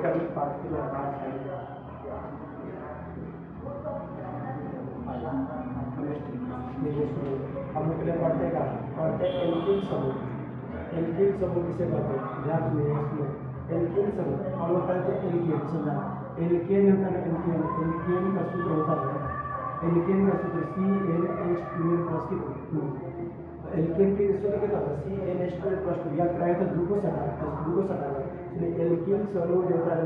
अभी पार्ट की हम लोग के लिए पढ़ते हैं एल्किन समूह। एल्किन समूह किसे कहते हैं? ध्यान सुनिए इसमें। एल्किन समूह हम लोग कहते हैं एल्केन। समझा? एल्केन होता है एल्केन। एल्केन का सूत्र होता है, एल्केन का सूत्र CnH2n+2। एल्केन के सूत्र कितना होता है? CnH2n+2। या कराए तो ग्लूकोज हटाना। इसलिए एल्केन समूह जो होता है,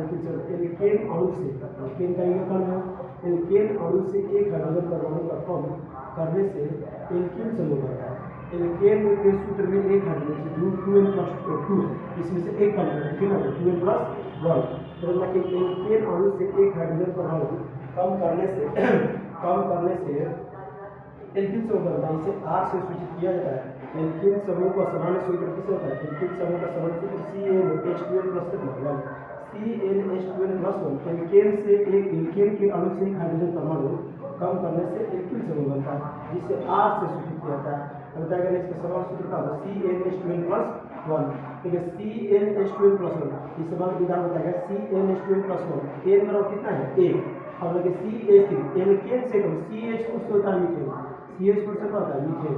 एल्केन अणु से, एल्केन का ये कण है, एल्केन अणु से एक हाइड्रोजन परमाणु का कम करने से एल्कीन समूह बनता है। एल्केन के सूत्र में एक हाइड्रोजन से 2n+2, इसमें से एक कम करना, कितना 2n+1। तो मतलब कि एल्केन अणु से एक हाइड्रोजन परमाणु कम करने से एल्कीन समूह बनता है। इसे R से सूचित किया जाता है। एल्कीन समूह का सामान्य सूत्र किसे होता है? एल्कीन समूह का सामान्य सूत्र CnH2n+1। CnH2n+1 एल्केन के अणु से एक हाइड्रोजन परमाणु कम करने से एल्कीन समूह बनता है, जिसे R से सूचित किया जाता है। बताया गया इसका सामान्य सूत्र का होता है CnH2n+1। ठीक है, CnH2n+1 इस समान विधान बताया गया CnH2n+1। n बराबर कितना है? 1। अब लगे CH3 एल्केन से कम CH उससे होता है मीथेन। CH से क्या होता है? मीथेन।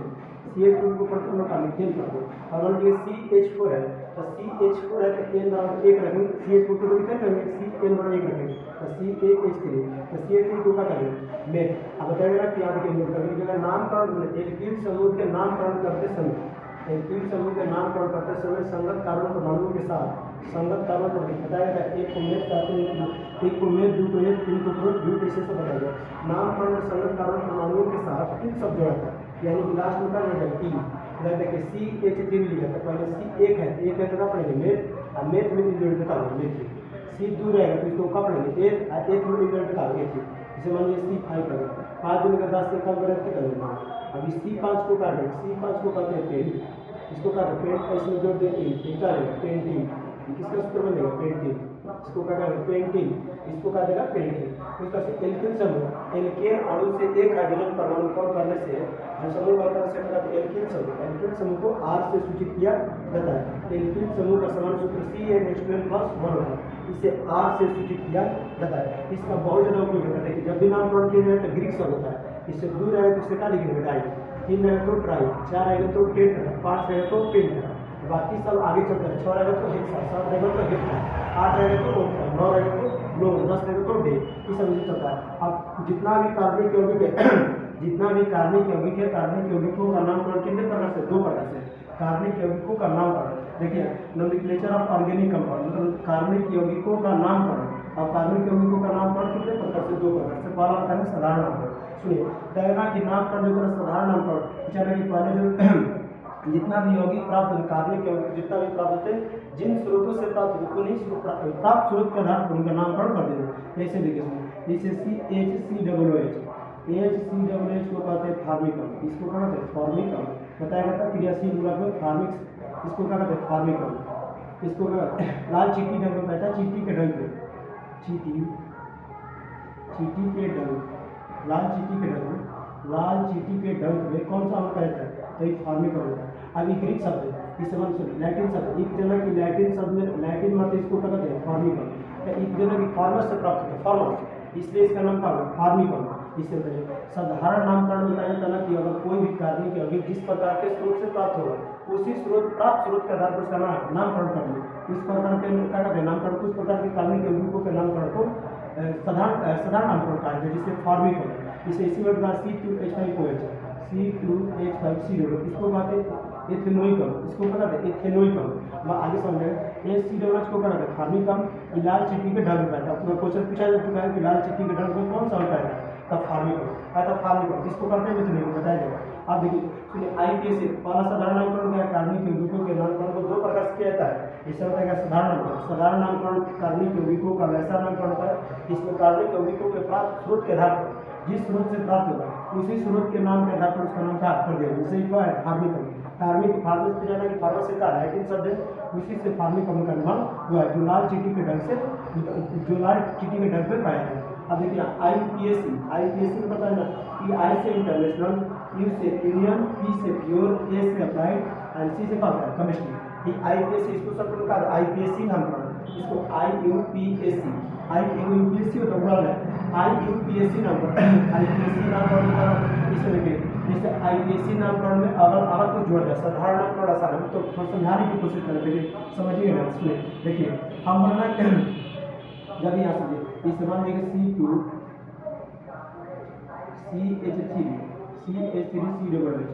CH को पढ़ते हैं का मीथेन करते हैं। अब मान लीजिए CH4 है, तो CH4 है तो n बराबर 1 रखेंगे। CH को तो कितना करेंगे? CN बराबर 1 रखेंगे, तो CH3। तो CH3 को क्या करेंगे? मेथ। अब बताइएगा कि याद रखिए कभी जगह नामकरण एल्कीन समूह के नामकरण करते समय, एल्कीन समूह के नामकरण करते समय संगत कार्बन परमाणुओं के साथ संगत कार्बन परमाणु बताया गया। एक को मेथ कहते हैं, एक को मेथ, दो को एक, तीन को प्रोट, ब्यूट, ऐसे से बताया गया। नामकरण में संगत कार्बन परमाणुओं के साथ तीन शब्द जोड़ा था, यानी कि लास्ट में क्या रहेगा? तीन। देखिए CH3 लिखा था, पहले C एक है तो क्या पढ़ेंगे? मेथ। और मेथ में इन्वर्ट का मेथ। C दूर रहेगा तो इसको क्या पढ़ेंगे? एक में इन्वर्ट का एक। इसे मान लीजिए C5 करें, 5 दिन का 10 से कम करें कितना देना? अभी C5 को काटें, C5 को कहते हैं पेंट, इसको काटें पेंट, इसमें जोड़ दें क्या रहेगा? पेंटिंग। किसका सूत्र बनेगा? पेंटिंग। इसको क्या करेगा? पेंटिंग। इसको क्या देगा? पेंटिंग। तो इसका से एल्केन समूह, एल्केन अणु से एक हाइड्रोजन परमाणु कम करने से जो समूह बनता है उसे कहते हैं एल्केन समूह। एल्केन समूह को R से सूचित किया जाता है। एल्केन समूह का समान सूत्र CnH2n+1 होता है, इसे R से सूचित किया जाता है। इसका बहुत ज़्यादा उपयोग होता है कि जब भी नामकरण किया जाए तो ग्रीक शब्द होता है। इससे दूर रहेगा तो इससे क्या लिखेंगे? डाई। 3 रहेगा तो ट्राई, 4 रहेगा तो टेंट, 5 रहेगा तो पेंट, बाकी सब आगे चलता है। 6 रहेगा तो हेक्सा, 7 रहेगा तो हेक्सा, 8 रहेगा तो ओक्टा, 9 रहेगा तो नो, 10 रहेगा तो डे। ये सब चलता है। अब जितना भी कार्बनिक यौगिक है कार्बनिक यौगिकों का नामकरण कितने प्रकार से? 2 प्रकार से। कार्बनिक यौगिकों का नामकरण देखिए, नोमेनक्लेचर ऑफ ऑर्गेनिक कंपाउंड, मतलब कार्बनिक यौगिकों का नामकरण। और कार्बनिक यौगिकों का नामकरण कितने प्रकार से? 2 प्रकार से। पहला होता है साधारण नामकरण। सुनिए, कहना कि नामकरण जो है साधारण नामकरण, जैसे कि पहले जो जितना भी यौगिक प्राप्त होते, कार्बनिक यौगिक जितना भी प्राप्त होते हैं, जिन स्रोतों से प्राप्त होते उन्हीं प्राप्त स्रोत के आधार पर उनका नामकरण कर देते। ऐसे देखिए, जैसे CHCOOH, HCOOH को कहते हैं फार्मिक अम्ल, इसको क्या कहते हैं? फॉर्मिक अम्ल। बताया जाता है क्रियाशील मूलक में फार्मिक, इसको क्या कहते हैं? फार्मिक अम्ल। इसको क्या कहते हैं? लाल चींटी ढंग में कहता है, चींटी के ढंग में, चींटी के ढंग, लाल चींटी के ढंग में कौन सा अम्ल कहता है? तो ये फार्मिक अम्ल है। अभी ग्रीक शब्द है, इस समझ सुनिए, लैटिन शब्द, एक जना की लैटिन शब्द में लैटिन मत इसको क्या कहते हैं? फार्मिक अम्ल। एक जना की फार्मस से प्राप्त होता है, फार्मस, इसलिए इसका नाम क्या है? फार्मिक अम्ल। इससे बताइए साधारण नामकरण बताया जाता है कि अगर कोई भी कार्बनिक यौगिक जिस प्रकार के स्रोत से प्राप्त होगा, उसी प्राप्त स्रोत के आधार पर उसका नामकरण कर लो। इस प्रकार के क्या कहते हैं? नामकरण। कुछ प्रकार के कार्बनिक यौगिकों के नामकरण को साधारण नामकरण कहा जाता है, जिससे फार्मिक अम्ल। इसे इसी प्रकार C2H5OH, C2H5CO, इसको कहते हैं एथेनोइक अम्ल, इसको क्या कहते हैं? एथेनोइक अम्ल। आगे समझेंगे। HCOOH को क्या कहते हैं? फार्मिक अम्ल। लाल चींटी के ढंग में पैदा है। क्वेश्चन पूछा जा चुका है कि लाल चींटी के ढंग में कौन सा अम्ल पैदा है? तब फार्मिक अम्ल, फार्मिक अम्ल। इसको कहते हैं एथेनोइक, बताया जाएगा। आप देखिए, सुनिए, IPA से पहला साधारण नामकरण क्या है? कार्बनिक यौगिकों के नामकरण को 2 प्रकार से किया जाता है। इससे होता है साधारण नामकरण। साधारण नामकरण कार्बनिक यौगिकों का वैसा नामकरण होता है इसमें कार्बनिक यौगिकों के प्राप्त स्रोत के आधार पर जिस स्रोत से प्राप्त होगा उसी स्रोत के नाम के आधार पर उसका नाम क्या कर दिया? जैसे क्या है? फार्मिक अम्ल। फार्मिक से जाना कि फार्मस से का लैटिन शब्द है, उसी से फार्मिक अम्ल का निर्माण हुआ, जो लाल चींटी के ढंग में पाया जाता है। अब देखिए IPSC, IPSC में पता है ना कि I से इंटरनेशनल, U से इंडियन, P से प्योर, A से अप्लाइड एंड C से क्या होता है केमिस्ट्री। ये IPSC इसको सब लोग का IPSC नाम पर, इसको IUPAC, IUPAC होता पूरा है IUPAC नाम पर, IPSC नाम पर इसमें देखिए जैसे IPSC नामकरण में अगर कुछ जोड़ दिया साधारण नामकरण आसान है तो थोड़ा समझाने की कोशिश करें, देखिए समझिएगा इसमें। देखिए हम बनना जब यहाँ समझिए इस मान देखिए C2 CH3 CH3 C double H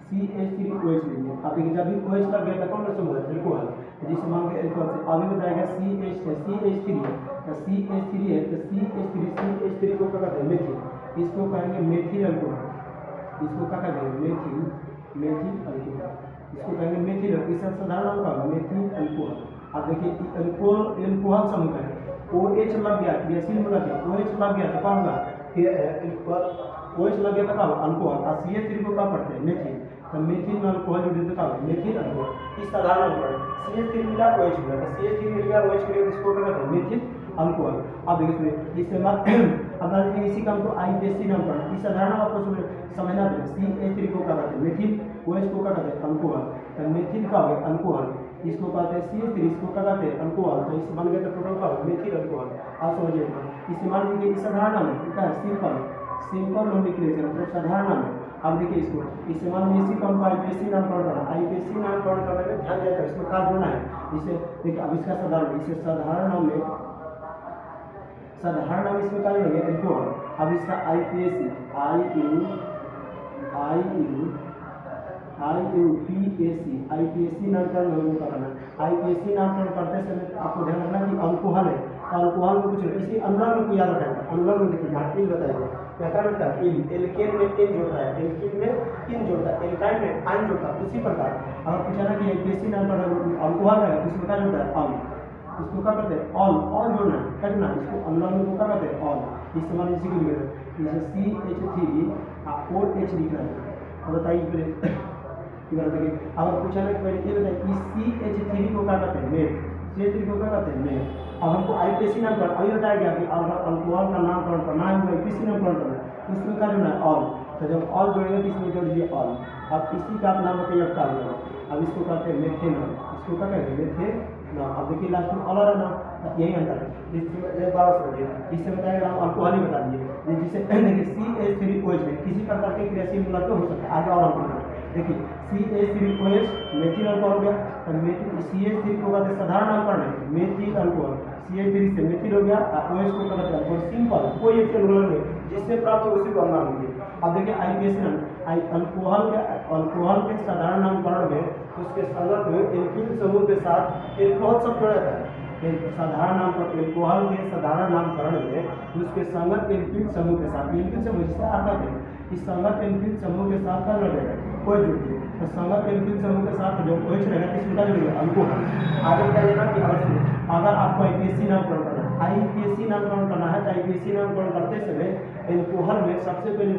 CH3 OH लेंगे। अब देखिए जब भी OH लग गया था कौन सा समूह है एल्कोहल, जिसे मान के एल्कोहल से अभी बताया गया CH3 तो CH3 है तो CH3 को क्या कहते हैं मेथिल, इसको कहेंगे मेथिल अल्कोहल, इसको क्या कहते हैं मेथिल अल्कोहल, इसको कहेंगे मेथिल। इसका साधारण नाम क्या है मेथिल अल्कोहल। अब देखिए अल्कोहल समूह है OH लग गया क्रियाशील में लग गया OH लग गया तो क्या होगा OH लग गया तो क्या होगा अल्कोहल, और CH3 को क्या पढ़ते हैं मेथिल, तो मेथिल में अल्कोहल जो देते हैं मेथिल अल्कोहल। इस साधारण नामकरण CH3 मिला OH मिला तो CH3 मिल गया OH मिला इसको क्या कहते हैं मेथिल अल्कोहल। अब देखिए इससे अब इसी का हमको IPSC नामकरण इस साधारण आपको समझना पड़ेगा। CH3 को क्या कहते हैं मेथिल, OH को क्या कहते हैं अल्कोहल, तो मेथिल का हो गया अल्कोहल, इसको कहते हैं CH3, इसको क्या कहते हैं अल्कोहल, तो इस बन गया तो टोटल का मेथिल अल्कोहल। आप समझिए इसे मान लीजिए इस साधारण नाम है क्या है सिंपल नोमेनक्लेचर मतलब साधारण नाम है। अब देखिए इससे मान लीजिए इसी को हमको IPSC नामकरण करना, IPSC नामकरण करने में ध्यान देकर इसमें क्या जोड़ना है इसे देखिए। अब इसका साधारण इसे साधारण नाम में इसमें क्या जोड़ेंगे एल्कोहल। अब इसका IPSC IUPAC नामकरण हम करना। IPSC नामकरण करते समय आपको ध्यान रखना कि अल्कोहल है, अल्कोहल में कुछ इसी अनुलग्न को याद रखना। अनुलग्न में देखिए यहाँ इल बताइए क्या क्या होता है एल्केन में इन जोड़ता है, एल्कीन में इन जोड़ता है, एल्काइन में आइन जोड़ता है। उसी प्रकार अगर पूछा ना कि IPSC नामकरण अल्कोहल है तो इसमें क्या जोड़ता है अल, इसको क्या करते हैं ऑल जोड़ना है कटना, इसको अनुलग्न को क्या करते हैं ऑल। इस समान इसी को लिख रहे हैं जैसे CH3 और H लिख रहे हैं। अब बताइए देखिए अगर पूछा ना पहले ये बताइए कि CH3 को क्या कहते हैं मेथ, CH3 को क्या कहते हैं मेथ। अब हमको IPSC नामकरण अभी बताया गया कि अगर अल्कोहल का नामकरण करना है हमको IPSC नामकरण करना है तो इसमें क्या जोड़ना है ऑल, तो जब ऑल जोड़ेंगे तो इसमें जोड़ दीजिए ऑल। अब इसी का आप नाम बताइए अब क्या होगा। अब इसको कहते हैं मेथेनॉल, इसको क्या कहते हैं मेथेनॉल। अब देखिए लास्ट में ऑल आ रहा ना यही अंतर है, जिससे बार समझिए इससे बताएगा हम अल्कोहल ही बता दिए जिससे देखिए CH3OH में किसी प्रकार के क्रियाशील मूलक हो सकता है। आगे और हम देखिए CH3OH मेथिल अल्कोहल हो गया, तो मेथिल CH3 को कहते हैं साधारण नामकरण है मेथिल अल्कोहल, CH3 से मेथिल हो गया और OH को कहते हैं अल्कोहल। सिंपल कोई एक अनुलग्न नहीं जिससे प्राप्त हो उसी को हम नाम देंगे। अब देखिए IPSC नाम अल्कोहल के साधारण नामकरण में उसके संगत में एल्कीन समूह के साथ एल्कोहल सब जोड़ा जाता है। साधारण नाम पर एल्कोहल के साधारण नामकरण में उसके संगत एल्कीन समूह के साथ, एल्कीन समूह जिसे आप कहते हैं इस संगत एल्कीन समूह के साथ क्या जुड़ेगा OH जुड़ेगा, तो संगत एल्कीन समूह के साथ जो OH रहेगा इसमें क्या जुड़ेगा अल्कोहल। आगे क्या लेना कि अगर आपको IPSC नामकरण करना है, IPSC नामकरण करना है तो IPSC नामकरण करते समय एल्कोहल में सबसे पहले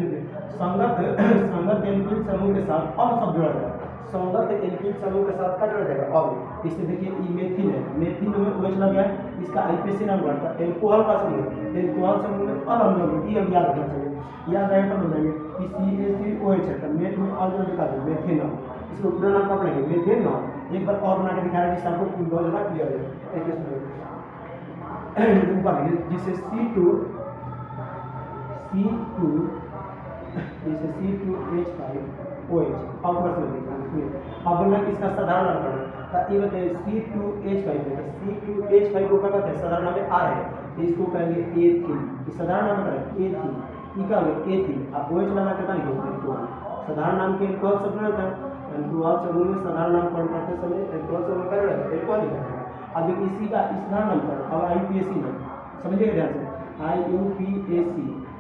संगत एल्कीन समूह के साथ और सब जोड़ा जाएगा, संगत एल्कीन समूह के साथ क्या जोड़ा जाएगा और इससे देखिए ये मेथिल है, मेथिल में OH लग गया है, इसका IPSC नाम बढ़ता है एल्कोहल का समूह, एल्कोहल समूह में अलग अलग ये हम याद रखना चाहिए। याद रहेगा तो बताएंगे कि CH3OH है तो मेथ में और जो लिखा है मेथेनॉल, इसको पूरा नाम क्या पढ़ेंगे मेथेनॉल। एक बार और बना के दिखा रहा है जिससे आपको बहुत ज़्यादा क्लियर है। एक जिससे C2H5OH अब अब बोलना कि इसका साधारण नामकरण तो ये बताइए C2H5 है तो C2H5 को क्या कहते हैं साधारण नाम में R है तो इसको कहेंगे एथिल, इस साधारण नाम का एथिल ई का एथिल। आप OH लगा के नहीं एल्कोहल, साधारण नाम के एल्कोहल सब रहता है, एल्कोहल समूह में साधारण नामकरण करते समय एल्कोहल समूह का रहता है एल्कोहल ही रहता है। अब देखिए इसी का इस साधारण नामकरण अब IPSC नाम समझिएगा ध्यान से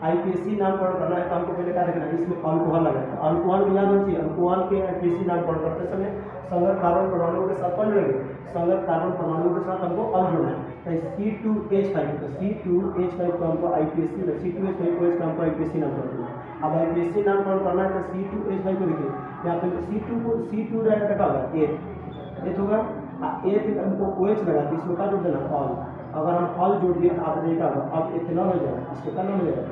IPSC नामकरण करना है तो हमको पहले क्या देखना है इसमें अल्कोहल लगा है, अल्कोहल में याद होती है अल्कोहल के IPSC नामकरण करते समय संगत कार्बन परमाणुओं के साथ कौन जुड़ेंगे, संगत कार्बन परमाणुओं के साथ हमको अल जोड़ना है तो C2H5 तो C2H5 को हमको IPSC C2H5 का हमको IPSC नामकरण करना है। अब IPSC नामकरण करना है तो C2H5 को देखिए यहाँ पे C2 रहेगा क्या होगा एथ होगा एथ हमको OH लगा तो इसको क्या जोड़ देना ऑल, अगर हम ऑल जोड़ दिए तो आपने देखा अब एथेनॉल हो जाएगा, इसका क्या नाम हो जाएगा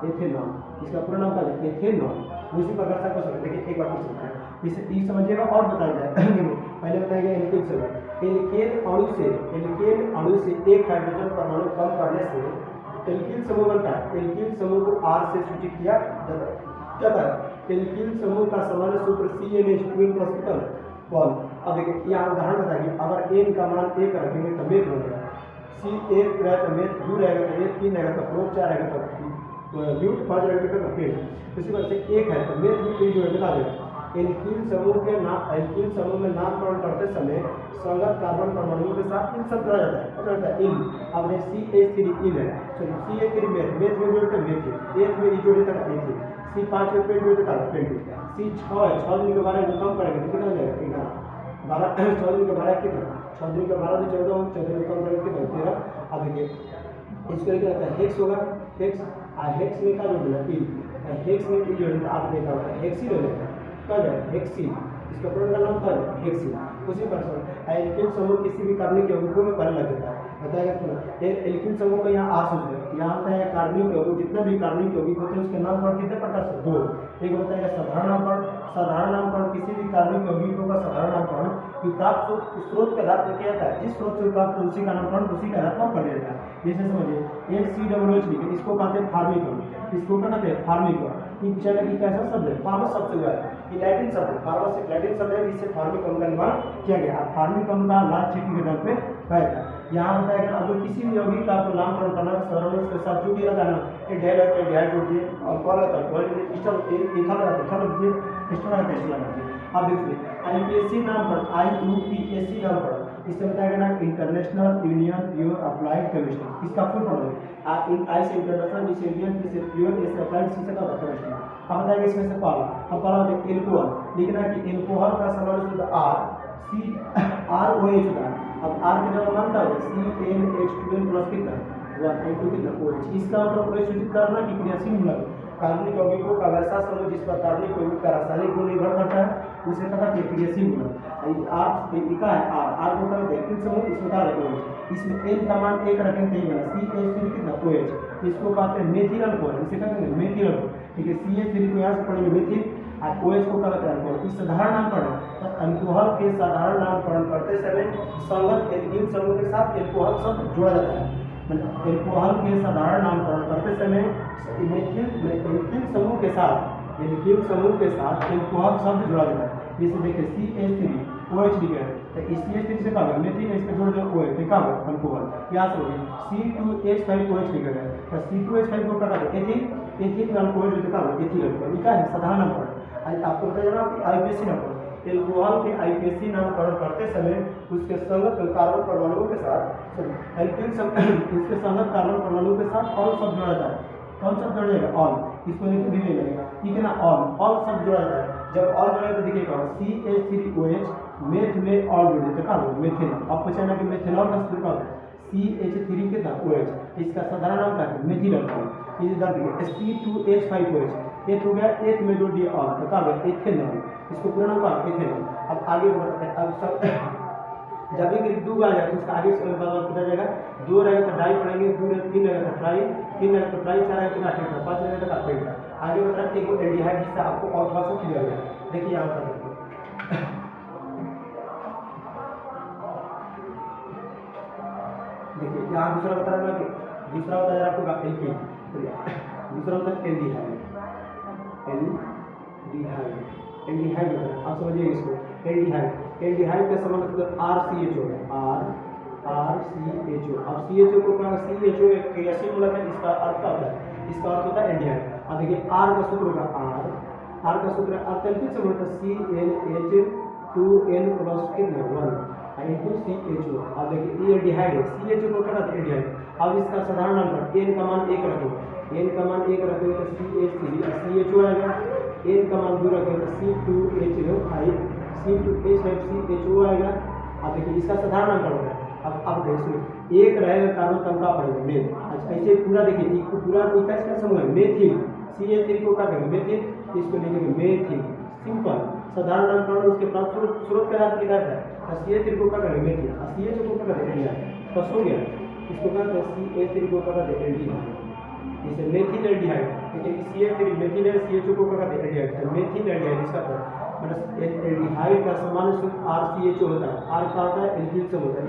एथेनॉल, इसका पूरा नाम क्या है एथेनॉल। उसी प्रकार से क्वेश्चन देखिए एक बार पूछ सकते हैं, इसे ई समझिएगा और बताया जाए। पहले बताया गया एल्केन से, एल्केन अणु से एक हाइड्रोजन परमाणु कम करने से एल्किल समूह बनता है। एल्किल समूह को R से सूचित किया जाता है। एल्किल समूह का सामान्य सूत्र CN2+1। अब देखिए यहाँ उदाहरण बताइए, अगर n का मान 1 रखेंगे तो मेथ बनेगा, C1 रहेगा तो मेथ, 2 रहेगा तो मेथ, 3 रहेगा तो प्रोप, 4 रहेगा तो ब्यूट, 5 रहेगा तो पेंट। इसी वजह से 1 है तो मेथ में जो है बता देगा। एल्किल समूह के नाम, एल्किल समूह में नामकरण करते समय संगत कार्बन परमाणुओं के साथ इन सब जोड़ा जाता है, क्या होता है इन। अब CH3 इन है, सॉरी CH3 मेथ, मेथ में जोड़ते हैं मेथ, एथ में ई जोड़े तक एथ, C5 में पेंट जोड़ते तक पेंट, C6 है, 6 दिन के 12 में कम करेंगे तो कितना हो जाएगा 11, 12 6 दिन के 12 कितना, 6 दिन के 12 से 14 में कम करेंगे कितना 13। अब देखिए इसको क्या होता है हेक्स होगा, हेक्स हेक्स में क्या जोड़ना इन, हेक्स में ई जोड़ना, आप देखा होगा हेक्सी जोड़ना कब है हेक्सी, इसका पूरा नाम क्या है हेक्सी। उसी प्रकार एल्किल समूह किसी भी कार्बनिक यौगिकों में पहले लग जाता है, बताएगा सुनो एल्किल समूह का यहाँ आ सूत्र है, यहाँ होता है कार्बनिक यौगिक, जितने भी कार्बनिक यौगिक होते हैं उसके नामकरण कितने प्रकार से 2, एक बताएगा साधारण नामकरण, साधारण नामकरण किसी भी कार्बनिक यौगिकों का साधारण नामकरण कि प्राप्त स्रोत के आधार पर किया जाता है, जिस स्रोत से प्राप्त उसी का नामकरण उसी के आधार पर कर लिया जाता है। जैसे समझिए NCOOH लिखे, इसको कहते हैं फार्मिकम, इसको क्या कहते हैं फार्मिकम, चलिए कि कैसा शब्द है फार्मस शब्द हुआ है, ये लैटिन शब्द है, फार्मस एक लैटिन शब्द है जिससे फार्मिकम का निर्माण किया गया। फार्मिकम का लास्ट चिट्ठी के नाम पे कहा था। यहाँ बताया गया अगर किसी भी यौगिक का आपको नामकरण करना है साधारण उसके साथ जो भी लगाना एल्डिहाइड है एल्डिहाइड जोड़ दिए, और कॉल है तो कॉल दीजिए, इथर इथर है तो इथर लिख दिए, एस्टर है तो एस्टर लगा दीजिए। अब देखिए IUPAC नामकरण, IUPAC नामकरण इससे बताया गया ना international union pure applied chemistry, इसका फुल फॉर्म है आई से इंटरनेशनल, जिसे यूनियन से प्योर, इससे अप्लाइड, सी का केमिस्ट्री। अब बताएगा इसमें से पहला, अब पहला एल्कोहल लिखना कि एल्कोहल का सामान्य सूत्र ROH होता है। अब R के जगह मानता है CnH2n प्लस कितना 1 N2 कितना OH, इसका मतलब कोई सूचित करना कि क्रियाशील मूलक कार्बनिक यौगिकों का वैसा समूह जिस पर कार्बनिक यौगिक का रासायनिक गुण निर्भर करता है उसे कहा जाता है क्रियाशील मूलक। R लिखा है R को कहते हैं एल्किल समूह, इसमें क्या है OH, इसमें n का मान 1 रखेंगे तो ये बना CH3 कितना OH, इसको कहते हैं मेथिल अल्कोहल, इसे कहते हैं मेथिल अल्कोहल, ठीक है। CH3 को यहाँ से पढ़ेंगे मेथिल और OH को कहते हैं अल्कोहल। इस साधारण नामकरण तो अल्कोहल के साधारण नामकरण करते समय संगत एल्किल समूह के साथ एल्कोहल शब्द जोड़ा जाता है, मतलब एल्कोहल के साधारण नामकरण करते समय एल्किल समूह के साथ एल्कोहल शब्द जोड़ा जाता है। जैसे देखिए CH3OH लिखा है तो CH3 से क्या होगा मेथिल, इसमें जोड़ दो OH तो क्या होगा अल्कोहल। यहाँ से C2H5OH लिखा है तो C2H5 को क्या कहते हैं एथिल, एथिल में अल्कोहल जो क्या होगा एथिल अल्कोहल, लिखा है साधारण नामकरण। आपको बताया जाना कि IUPAC नामकरण, एल्कोहल के IUPAC नामकरण करते समय उसके संगत कार्बन परमाणुओं के साथ उसके संगत कार्बन परमाणुओं के साथ ऑल शब्द जोड़ा जाता है। कौन शब्द जोड़ा जाएगा ऑल, इसको भी ले लगेगा, ठीक है ना, ऑल शब्द जोड़ा जाता है। जब ऑल जोड़ेगा तो देखिएगा CH3OH मेथ में ऑल जोड़े तो क्या होगा मेथिनॉल। आप पूछना कि मेथिनॉल का सूत्र क्या होता है CH3 के साथ OH, इसका साधारण नाम क्या है मेथिल अल्कोहल। ये दर्द C2H5OH एथ हो गया, एथ में जोड़ दिया ऑल तो क्या होगा एथेनॉल, इसको पूरा नाम क्या एथेनॉल। अब आगे बताते हैं, अब सब जब भी 2 आ जाए तो उसका आगे से बात किया जाएगा, 2 रहेगा तो डाई पढ़ेंगे, 2 रहेगा 3 रहेगा तो ट्राई, 3 रहेगा तो ट्राई, 4 रहेगा तो नाटेगा, 5 रहेगा तो कापेगा। आगे बता रहे हैं एल्डिहाइड जिससे आपको और थोड़ा सा क्लियर हो जाएगा। देखिए यहाँ पर देखिए यहाँ दूसरा बता रहा है, दूसरा बता रहा आपको एल्कीन, दूसरा होता है एल्डिहाइड, एल्डिहाइड होता है, आप समझिए इसको एल्डिहाइड। एल्डिहाइड का संबंध मतलब RCHO है, RCHO। अब CHO को क्या CHO एक क्रियाशील मूलक है, इसका अर्थ क्या होता है, इसका अर्थ होता है एल्डिहाइड। अब देखिए R का सूत्र होगा R का सूत्र अत्यंतिक से होता है CnH2n प्लस कितना 1 इनटू CHO। अब देखिए ये एल्डिहाइड है, CHO को क्या कहते हैं एल्डिहाइड। अब इसका साधारण नाम n का मान 1 रखेंगे, n का मान 1 रखेंगे तो CH3 CHO आएगा, n का मान 2 रखेंगे तो C2H5 C2H5CHO आएगा। अब देखिए इसका साधारण नामकरण होगा। अब देखिए एक रहेगा कार्बन तब का पड़ेगा मेथ। अच्छा ऐसे पूरा देखिए एक पूरा इसका समूह है मेथिल, CH3 को क्या कहेंगे मेथिल, इसको लिखेंगे मेथिल, सिंपल साधारण नामकरण उसके प्राप्त स्रोत के आधार पर लिखा जाता है। CH3 को क्या कहेंगे मेथिल, CHO को क्या कहेंगे, बस हो गया। इसको कहते हैं CH3 को कहते हैं एल्डिहाइड, जैसे मेथिल एल्डिहाइड, देखिए CH3 मेथिल है, CHO को कहते हैं एल्डिहाइड, तो मेथिल एल्डिहाइड इसका मतलब एल्डिहाइड का सामान्य सूत्र RCHO होता है, R का होता है एल्किल समूह होता है।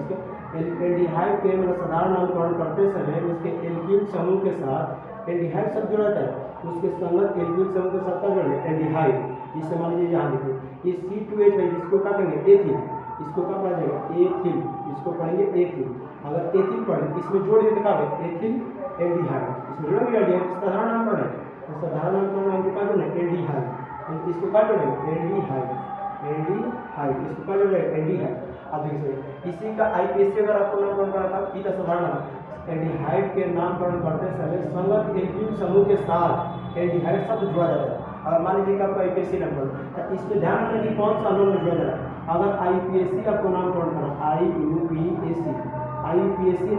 इसके एल्डिहाइड के मतलब साधारण नामकरण करते समय उसके एल्किल समूह के साथ एल्डिहाइड शब्द जुड़ा रहता है, उसके संगत एल्किल समूह के साथ क्या जुड़े एल्डिहाइड। जिससे मान लीजिए यहाँ देखिए ये C2H है, इसको क्या कहेंगे एथिल, इसको क्या पढ़ा जाएगा एथिल, इसको पढ़ेंगे एथिल। अगर एथिल पढ़ें इसमें जोड़ देते क्या है एथिल एल्डिहाइड, इसमें जोड़ेंगे एल्डिहाइड, साधारण नामकरण है, तो साधारण नामकरण हमको क्या जोड़ना है एल्डिहाइड, इसको क्या जोड़ेंगे एल्डिहाइड, एल्डिहाइड इसको क्या जोड़ेंगे एल्डिहाइड। अब देखिए इसी का IPSC अगर आपको नामकरण करा था कि साधारण एल्डिहाइड के नामकरण करते समय संगत एल्किल समूह के साथ एल्डिहाइड शब्द जुड़ा जाता है। अगर मान लीजिए कि आपको IPSC नामकरण तो इसमें ध्यान रखना कि कौन सा अनोन जुड़ा जा रहा है। अगर IPSC आपको नामकरण करना IUPAC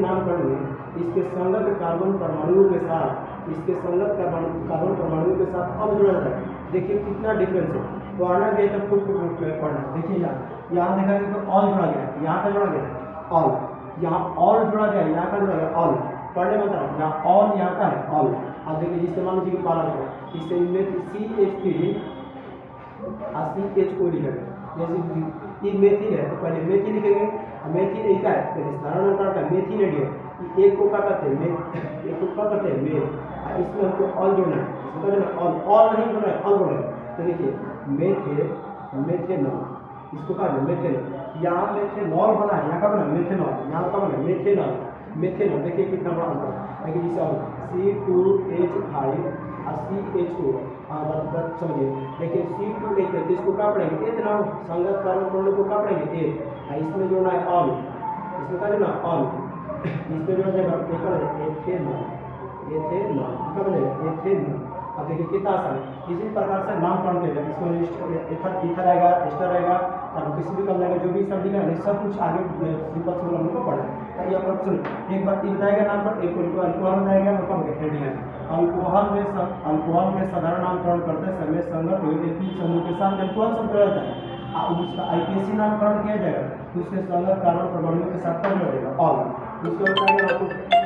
नामकरण में इसके संगत कार्बन परमाणुओं के साथ, इसके संगत कार्बन परमाणुओं के साथ अब जुड़ा जाता है। देखिए कितना डिफरेंस है, तो आना गया तब फुट पढ़ना। देखिए यहाँ देखा गया तो ऑल जुड़ा गया, यहाँ का जुड़ा गया ऑल, यहाँ ऑल जुड़ा गया, यहाँ का जुड़ा गया ऑल, पढ़ने में तरह यहाँ ऑल यहाँ का है ऑल। अब देखिए जिससे मान लीजिए पालन करें इससे CH3 और CHO लिखेंगे, जैसे ये मेथिल है तो पहले मेथिल लिखेंगे, मेथिल एक है पहले साधारण नामकरण का मेथिल एल्डिहाइड, एक को क्या कहते हैं एक को क्या कहते हैं मेल, इसमें हमको ऑल जोड़ना है, इसमें क्या ऑल, ऑल नहीं जोड़ना है ऑल जोड़ना है। तो देखिए मेथेनॉल इसको क्या मेथेनॉल, यहाँ मेथेनॉल बना है, यहाँ का बना मेथेनॉल, यहाँ का बना मेथेनॉल, मेथेनॉल देखिए कितना बड़ा अंतर है। देखिए जैसे C2H5 और CHO बात समझिए, देखिए C2H है तो इसको क्या पढ़ेंगे एथेनॉल, संगत कार्बन परमाणु को क्या पढ़ेंगे एथ, इसमें जोड़ना है ऑल, इसमें क्या जोड़ना ऑल, इसमें जोड़ा जाएगा एथेनॉल, एथेनॉल क्या बनेगा एथेनॉल। अब देखिए कितना आसान है, इसी प्रकार से नामकरण किया जाए, इसमें इथर आएगा एस्टर आएगा और किसी भी कम आएगा, जो भी सब लिखा है सब कुछ आगे सिंपल से हम लोग को पढ़ा है। ये आपका सुन एक बार ये बताएगा नामकरण, एक अल्कोहल बताएगा मतलब एल्डिहाइड। अल्कोहल के साधारण नामकरण करते समय संगत एल्किल समूह के साथ अल्कोहल शब्द जुड़ा जाता है, और उसका IPSC नामकरण किया जाएगा तो उसके संगत कार्बन परमाणुओं के साथ क्या जुड़ा जाएगा ऑल। उसको बताएगा आपको